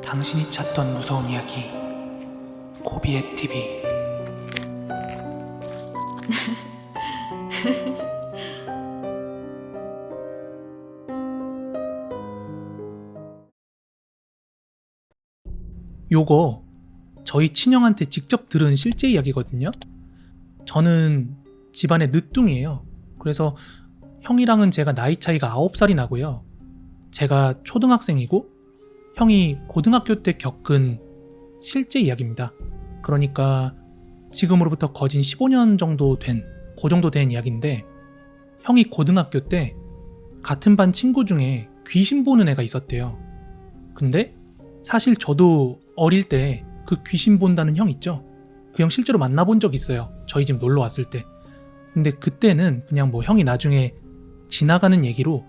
당신이 찾던 무서운 이야기 고비의 TV. 요거 저희 친형한테 직접 들은 실제 이야기거든요. 저는 집안의 늦둥이에요. 그래서 형이랑은 제가 나이 차이가 9살이 나고요. 제가 초등학생이고 형이 고등학교 때 겪은 실제 이야기입니다. 그러니까 지금으로부터 거진 15년 정도 된, 그 정도 된 이야기인데, 형이 고등학교 때 같은 반 친구 중에 귀신 보는 애가 있었대요. 근데 사실 저도 어릴 때 그 귀신 본다는 형 있죠? 그 형 실제로 만나본 적 있어요. 저희 집 놀러 왔을 때. 근데 그때는 그냥 뭐 형이 나중에 지나가는 얘기로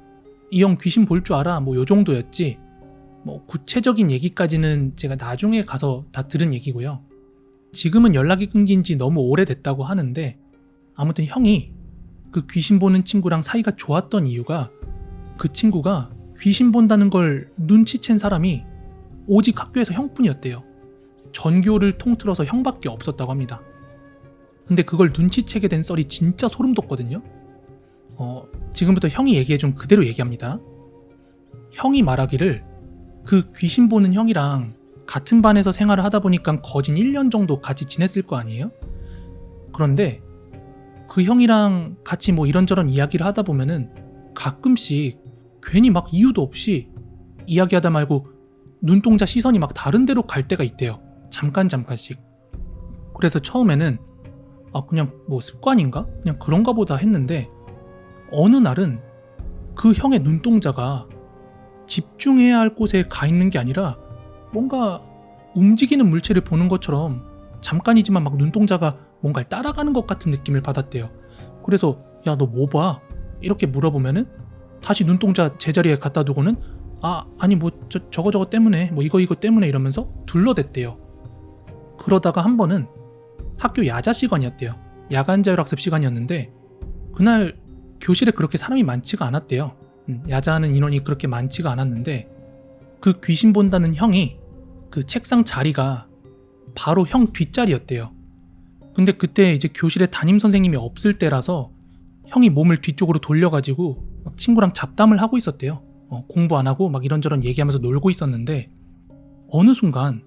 이 형 귀신 볼 줄 알아? 뭐 요 정도였지, 뭐 구체적인 얘기까지는 제가 나중에 가서 다 들은 얘기고요. 지금은 연락이 끊긴 지 너무 오래됐다고 하는데, 아무튼 형이 그 귀신 보는 친구랑 사이가 좋았던 이유가, 그 친구가 귀신 본다는 걸 눈치챈 사람이 오직 학교에서 형뿐이었대요. 전교를 통틀어서 형밖에 없었다고 합니다. 근데 그걸 눈치채게 된 썰이 진짜 소름 돋거든요. 지금부터 형이 얘기해준 그대로 얘기합니다. 형이 말하기를 그 귀신 보는 형이랑 같은 반에서 생활을 하다 보니까 거진 1년 정도 같이 지냈을 거 아니에요? 그런데 그 형이랑 같이 뭐 이런저런 이야기를 하다 보면은 가끔씩 괜히 막 이유도 없이 이야기하다 말고 눈동자 시선이 막 다른 데로 갈 때가 있대요. 잠깐씩. 그래서 처음에는 그냥 뭐 습관인가? 그냥 그런가 보다 했는데, 어느 날은 그 형의 눈동자가 집중해야 할 곳에 가 있는 게 아니라 뭔가 움직이는 물체를 보는 것처럼 잠깐이지만 막 눈동자가 뭔가를 따라가는 것 같은 느낌을 받았대요. 그래서 야, 너 뭐 봐? 이렇게 물어보면은 다시 눈동자 제자리에 갖다 두고는 아니 뭐 저거 때문에, 뭐 이거 때문에 이러면서 둘러댔대요. 그러다가 한 번은 학교 야자 시간이었대요. 야간 자율학습 시간이었는데 그날 교실에 그렇게 사람이 많지가 않았대요. 야자하는 인원이 그렇게 많지가 않았는데, 그 귀신 본다는 형이 그 책상 자리가 바로 형 뒷자리였대요. 근데 그때 이제 교실에 담임 선생님이 없을 때라서 형이 몸을 뒤쪽으로 돌려가지고 막 친구랑 잡담을 하고 있었대요. 공부 안 하고 막 이런저런 얘기하면서 놀고 있었는데, 어느 순간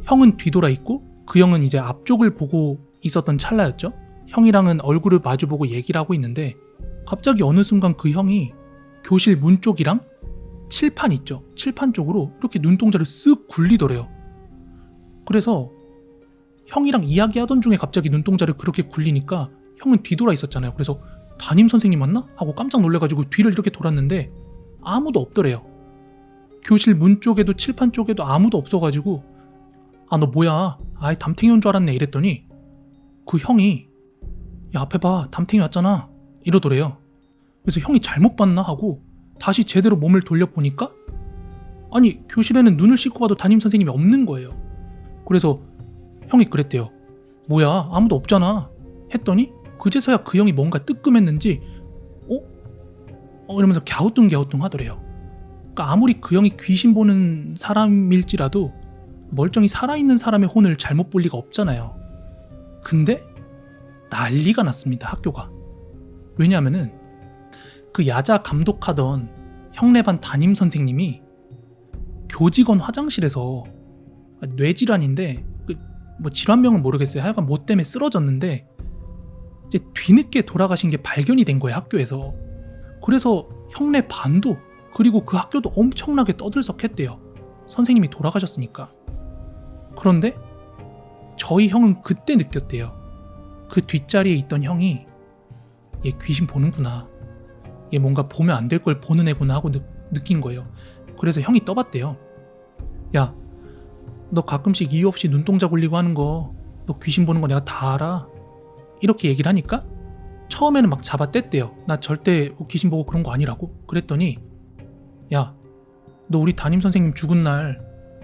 형은 뒤돌아 있고 그 형은 이제 앞쪽을 보고 있었던 찰나였죠. 형이랑은 얼굴을 마주보고 얘기를 하고 있는데, 갑자기 어느 순간 그 형이 교실 문 쪽이랑 칠판 있죠, 칠판 쪽으로 이렇게 눈동자를 쓱 굴리더래요. 그래서 형이랑 이야기하던 중에 갑자기 눈동자를 그렇게 굴리니까 형은 뒤돌아 있었잖아요. 그래서 담임 선생님 맞나? 하고 깜짝 놀래가지고 뒤를 이렇게 돌았는데 아무도 없더래요. 교실 문 쪽에도 칠판 쪽에도 아무도 없어가지고 너 뭐야? 아이 담탱이 온 줄 알았네 이랬더니, 그 형이 야, 앞에 봐, 담탱이 왔잖아 이러더래요. 그래서 형이 잘못 봤나 하고 다시 제대로 몸을 돌려보니까 아니, 교실에는 눈을 씻고 봐도 담임 선생님이 없는 거예요. 그래서 형이 그랬대요. 뭐야, 아무도 없잖아 했더니 그제서야 그 형이 뭔가 뜨끔했는지 이러면서 갸우뚱 하더래요. 그러니까 아무리 그 형이 귀신 보는 사람일지라도 멀쩡히 살아있는 사람의 혼을 잘못 볼 리가 없잖아요. 근데 난리가 났습니다, 학교가. 왜냐하면은 그 야자 감독하던 형네 반 담임 선생님이 교직원 화장실에서 뇌질환인데 뭐 질환명은 모르겠어요. 하여간 뭐 때문에 쓰러졌는데 이제 뒤늦게 돌아가신 게 발견이 된 거예요, 학교에서. 그래서 형네 반도 그리고 그 학교도 엄청나게 떠들썩했대요. 선생님이 돌아가셨으니까. 그런데 저희 형은 그때 느꼈대요. 그 뒷자리에 있던 형이 얘 귀신 보는구나, 얘 뭔가 보면 안 될 걸 보는 애구나 하고 느낀 거예요. 그래서 형이 떠봤대요. 야, 너 가끔씩 이유 없이 눈동자 굴리고 하는 거, 너 귀신 보는 거 내가 다 알아. 이렇게 얘기를 하니까 처음에는 막 잡아뗐대요. 나 절대 귀신 보고 그런 거 아니라고. 그랬더니 야, 너 우리 담임 선생님 죽은 날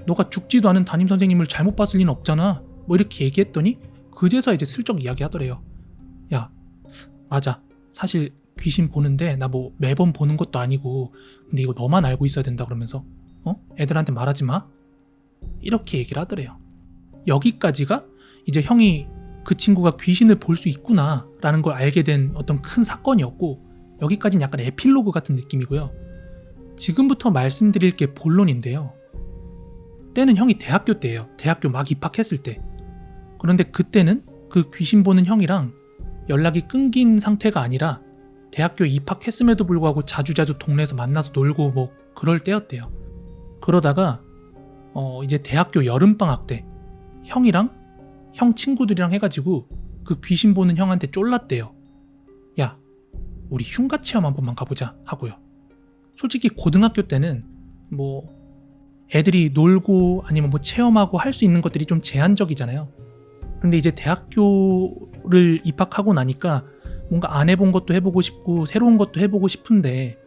너가 죽지도 않은 담임 선생님을 잘못 봤을 리는 없잖아, 뭐 이렇게 얘기했더니 그제서 이제 슬쩍 이야기하더래요. 야, 맞아, 사실 귀신 보는데 나 뭐 매번 보는 것도 아니고, 근데 이거 너만 알고 있어야 된다 그러면서 애들한테 말하지 마. 이렇게 얘기를 하더래요. 여기까지가 이제 형이 그 친구가 귀신을 볼 수 있구나 라는 걸 알게 된 어떤 큰 사건이었고, 여기까지는 약간 에필로그 같은 느낌이고요. 지금부터 말씀드릴 게 본론인데요. 때는 형이 대학교 때예요. 대학교 막 입학했을 때. 그런데 그때는 그 귀신 보는 형이랑 연락이 끊긴 상태가 아니라 대학교에 입학했음에도 불구하고 자주자주 동네에서 만나서 놀고 뭐 그럴 때였대요. 그러다가 이제 대학교 여름방학 때 형이랑 형 친구들이랑 해가지고 그 귀신 보는 형한테 쫄랐대요. 야, 우리 흉가 체험 한 번만 가보자 하고요. 솔직히 고등학교 때는 뭐 애들이 놀고 아니면 뭐 체험하고 할 수 있는 것들이 좀 제한적이잖아요. 근데 이제 대학교를 입학하고 나니까 뭔가 안 해본 것도 해보고 싶고 새로운 것도 해보고 싶은데,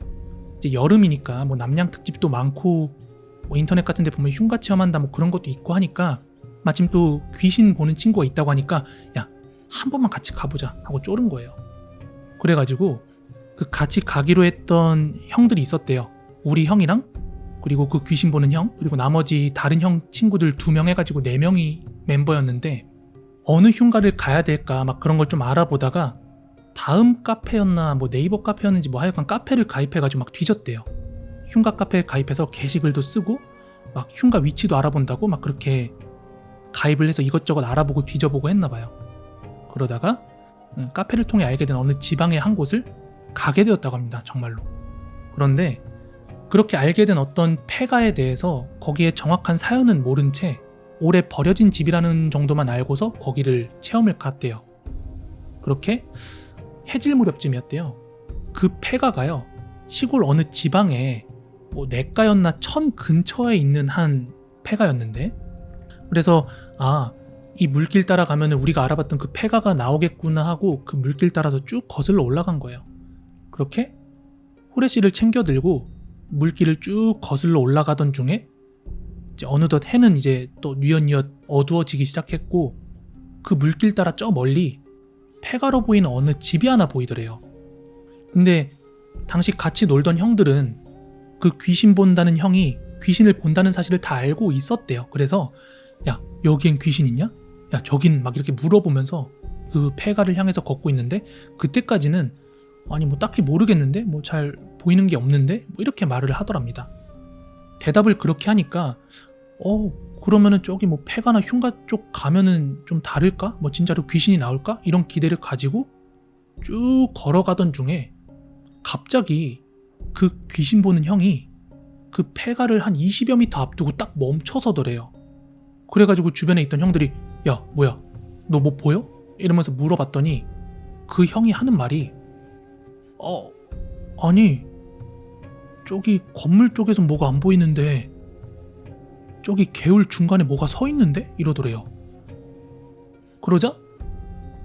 이제 여름이니까 뭐 남양 특집도 많고 뭐 인터넷 같은 데 보면 흉가 체험한다 뭐 그런 것도 있고 하니까, 마침 또 귀신 보는 친구가 있다고 하니까 야, 한 번만 같이 가보자 하고 쫄은 거예요. 그래가지고 그 같이 가기로 했던 형들이 있었대요. 우리 형이랑 그리고 그 귀신 보는 형 그리고 나머지 다른 형 친구들 2명 해가지고 4명이 멤버였는데, 어느 흉가를 가야 될까 막 그런 걸 좀 알아보다가 다음 카페였나 뭐 네이버 카페였는지 뭐 하여간 카페를 가입해가지고 막 뒤졌대요. 흉가 카페에 가입해서 게시글도 쓰고 막 흉가 위치도 알아본다고 막 그렇게 가입을 해서 이것저것 알아보고 뒤져보고 했나봐요. 그러다가 카페를 통해 알게 된 어느 지방의 한 곳을 가게 되었다고 합니다. 정말로. 그런데 그렇게 알게 된 어떤 폐가에 대해서 거기에 정확한 사연은 모른 채 오래 버려진 집이라는 정도만 알고서 거기를 체험을 갔대요. 그렇게 해질 무렵쯤이었대요. 그 폐가가요, 시골 어느 지방에 뭐 내과였나 천 근처에 있는 한 폐가였는데, 그래서 이 물길 따라가면 우리가 알아봤던 그 폐가가 나오겠구나 하고 그 물길 따라서 쭉 거슬러 올라간 거예요. 그렇게 후레쉬를 챙겨 들고 물길을 쭉 거슬러 올라가던 중에 이제 어느덧 해는 이제 또 뉘엿뉘엿 어두워지기 시작했고, 그 물길 따라 저 멀리 폐가로 보이는 어느 집이 하나 보이더래요. 근데 당시 같이 놀던 형들은 그 귀신 본다는 형이 귀신을 본다는 사실을 다 알고 있었대요. 그래서 야, 여기엔 귀신 있냐? 야, 저긴 막 이렇게 물어보면서 그 폐가를 향해서 걷고 있는데, 그때까지는 아니 뭐 딱히 모르겠는데 뭐 잘 보이는 게 없는데 뭐 이렇게 말을 하더랍니다. 대답을 그렇게 하니까 그러면은 저기 뭐 폐가나 흉가 쪽 가면은 좀 다를까? 뭐 진짜로 귀신이 나올까? 이런 기대를 가지고 쭉 걸어가던 중에 갑자기 그 귀신 보는 형이 그 폐가를 한 20여 미터 앞두고 딱 멈춰서더래요. 그래가지고 주변에 있던 형들이 야, 뭐야, 너 뭐 보여? 이러면서 물어봤더니 그 형이 하는 말이 아니 저기 건물 쪽에서 뭐가 안 보이는데 저기 개울 중간에 뭐가 서 있는데? 이러더래요. 그러자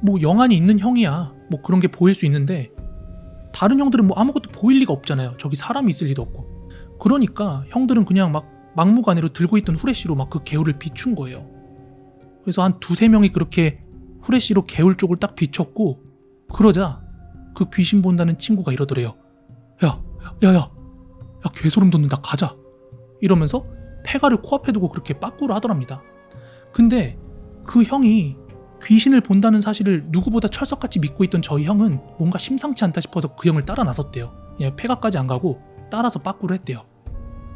뭐 영안이 있는 형이야 뭐 그런 게 보일 수 있는데, 다른 형들은 뭐 아무것도 보일 리가 없잖아요. 저기 사람이 있을 리도 없고. 그러니까 형들은 그냥 막 막무가내로 들고 있던 후레쉬로 막 그 개울을 비춘 거예요. 그래서 한 2-3명이 그렇게 후레쉬로 개울 쪽을 딱 비췄고, 그러자 그 귀신 본다는 친구가 이러더래요. 야, 개소름 돋는다, 가자. 이러면서 폐가를 코앞에 두고 그렇게 빠꾸를 하더랍니다. 근데 그 형이 귀신을 본다는 사실을 누구보다 철석같이 믿고 있던 저희 형은 뭔가 심상치 않다 싶어서 그 형을 따라 나섰대요. 폐가까지 안 가고 따라서 빠꾸를 했대요.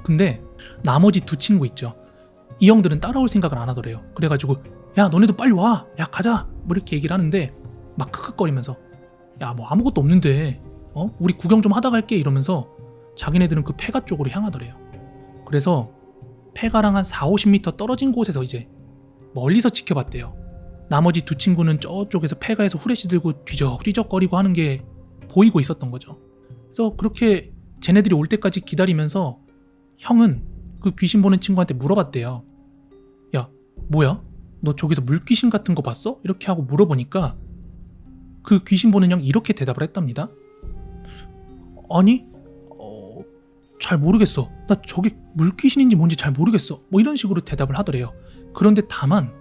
근데 나머지 2 친구 있죠. 이 형들은 따라올 생각을 안 하더래요. 그래가지고 야, 너네도 빨리 와, 야 가자, 뭐 이렇게 얘기를 하는데 막 크크거리면서 야, 뭐 아무것도 없는데 우리 구경 좀 하다 갈게 이러면서 자기네들은 그 폐가 쪽으로 향하더래요. 그래서 폐가랑 한 4-50m 떨어진 곳에서 이제 멀리서 지켜봤대요. 나머지 2 친구는 저쪽에서 폐가에서 후레쉬 들고 뒤적뒤적거리고 하는 게 보이고 있었던 거죠. 그래서 그렇게 쟤네들이 올 때까지 기다리면서 형은 그 귀신 보는 친구한테 물어봤대요. 야, 뭐야? 너 저기서 물귀신 같은 거 봤어? 이렇게 하고 물어보니까 그 귀신 보는 형이 이렇게 대답을 했답니다. 아니, 잘 모르겠어. 나 저게 물귀신인지 뭔지 잘 모르겠어. 뭐 이런 식으로 대답을 하더래요. 그런데 다만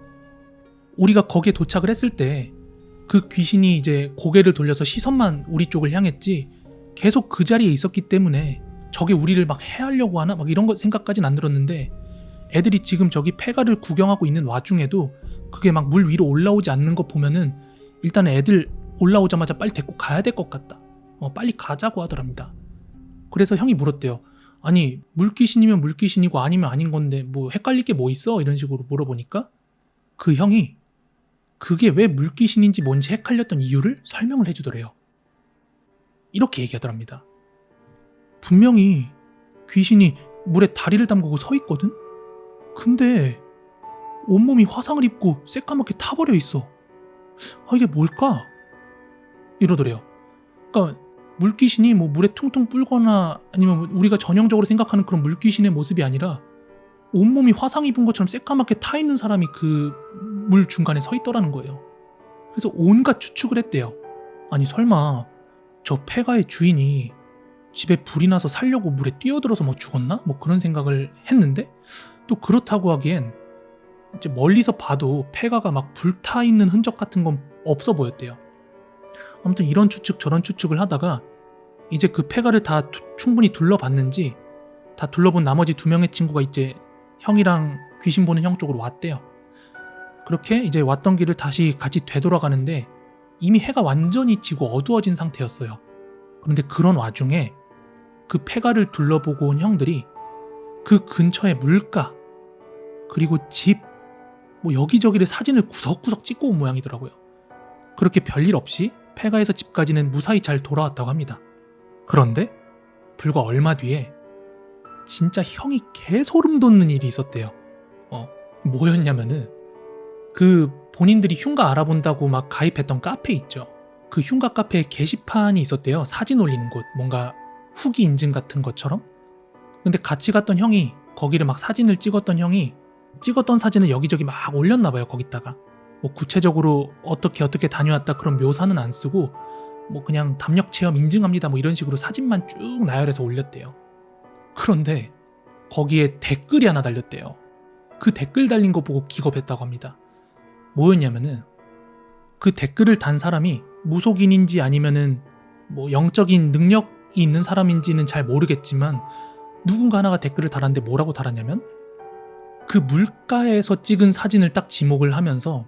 우리가 거기에 도착을 했을 때 그 귀신이 이제 고개를 돌려서 시선만 우리 쪽을 향했지 계속 그 자리에 있었기 때문에 저게 우리를 막 해하려고 하나? 막 이런 거 생각까지는 안 들었는데 애들이 지금 저기 폐가를 구경하고 있는 와중에도 그게 막 물 위로 올라오지 않는 거 보면은 일단 애들 올라오자마자 빨리 데리고 가야 될 것 같다. 빨리 가자고 하더랍니다. 그래서 형이 물었대요. 아니 물귀신이면 물귀신이고 아니면 아닌 건데 뭐 헷갈릴 게 뭐 있어? 이런 식으로 물어보니까 그 형이 그게 왜 물귀신인지 뭔지 헷갈렸던 이유를 설명을 해주더래요. 이렇게 얘기하더랍니다. 분명히 귀신이 물에 다리를 담그고 서 있거든? 근데 온몸이 화상을 입고 새까맣게 타버려 있어. 이게 뭘까? 이러더래요. 그러니까 물귀신이 뭐 물에 퉁퉁 불거나 아니면 우리가 전형적으로 생각하는 그런 물귀신의 모습이 아니라 온몸이 화상 입은 것처럼 새까맣게 타 있는 사람이 그 물 중간에 서 있더라는 거예요. 그래서 온갖 추측을 했대요. 아니 설마 저 폐가의 주인이 집에 불이 나서 살려고 물에 뛰어들어서 뭐 죽었나? 뭐 그런 생각을 했는데 또 그렇다고 하기엔 이제 멀리서 봐도 폐가가 막 불타 있는 흔적 같은 건 없어 보였대요. 아무튼 이런 추측 저런 추측을 하다가 이제 그 폐가를 다 충분히 둘러봤는지 다 둘러본 나머지 2명의 친구가 이제 형이랑 귀신 보는 형 쪽으로 왔대요. 그렇게 이제 왔던 길을 다시 같이 되돌아가는데 이미 해가 완전히 지고 어두워진 상태였어요. 그런데 그런 와중에 그 폐가를 둘러보고 온 형들이 그 근처의 물가 그리고 집 뭐 여기저기를 사진을 구석구석 찍고 온 모양이더라고요. 그렇게 별일 없이 폐가에서 집까지는 무사히 잘 돌아왔다고 합니다. 그런데 불과 얼마 뒤에 진짜 형이 개소름 돋는 일이 있었대요. 뭐였냐면은 그 본인들이 흉가 알아본다고 막 가입했던 카페 있죠. 그 흉가 카페에 게시판이 있었대요. 사진 올리는 곳, 뭔가 후기 인증 같은 것처럼. 근데 같이 갔던 형이 거기를 막 사진을 찍었던 형이 찍었던 사진을 여기저기 막 올렸나 봐요. 거기다가 뭐 구체적으로 어떻게 다녀왔다 그런 묘사는 안 쓰고 뭐 그냥 담력 체험 인증합니다 뭐 이런 식으로 사진만 쭉 나열해서 올렸대요. 그런데 거기에 댓글이 하나 달렸대요. 그 댓글 달린 거 보고 기겁했다고 합니다. 뭐였냐면은 그 댓글을 단 사람이 무속인인지 아니면은 뭐 영적인 능력이 있는 사람인지는 잘 모르겠지만 누군가 하나가 댓글을 달았는데 뭐라고 달았냐면 그 물가에서 찍은 사진을 딱 지목을 하면서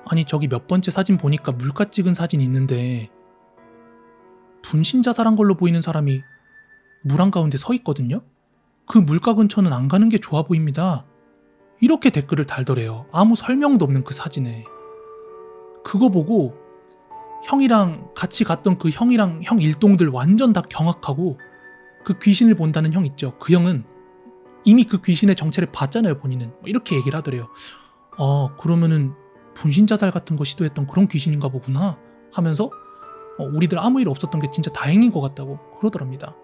아니 저기 몇 번째 사진 보니까 물가 찍은 사진 있는데 분신 자살한 걸로 보이는 사람이 물 한가운데 서 있거든요? 그 물가 근처는 안 가는 게 좋아 보입니다. 이렇게 댓글을 달더래요. 아무 설명도 없는 그 사진에. 그거 보고 형이랑 같이 갔던 그 형이랑 형 일동들 완전 다 경악하고 그 귀신을 본다는 형 있죠. 그 형은 이미 그 귀신의 정체를 봤잖아요, 본인은. 이렇게 얘기를 하더래요. 그러면은 분신자살 같은 거 시도했던 그런 귀신인가 보구나 하면서 우리들 아무 일 없었던 게 진짜 다행인 것 같다고 그러더랍니다.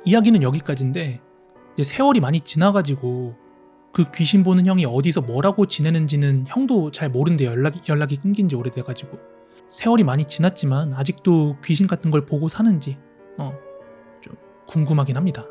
이야기는 여기까지인데 이제 세월이 많이 지나가지고 그 귀신 보는 형이 어디서 뭐라고 지내는지는 형도 잘 모른대요. 연락이 끊긴 지 오래돼가지고. 세월이 많이 지났지만 아직도 귀신 같은 걸 보고 사는지 좀 궁금하긴 합니다.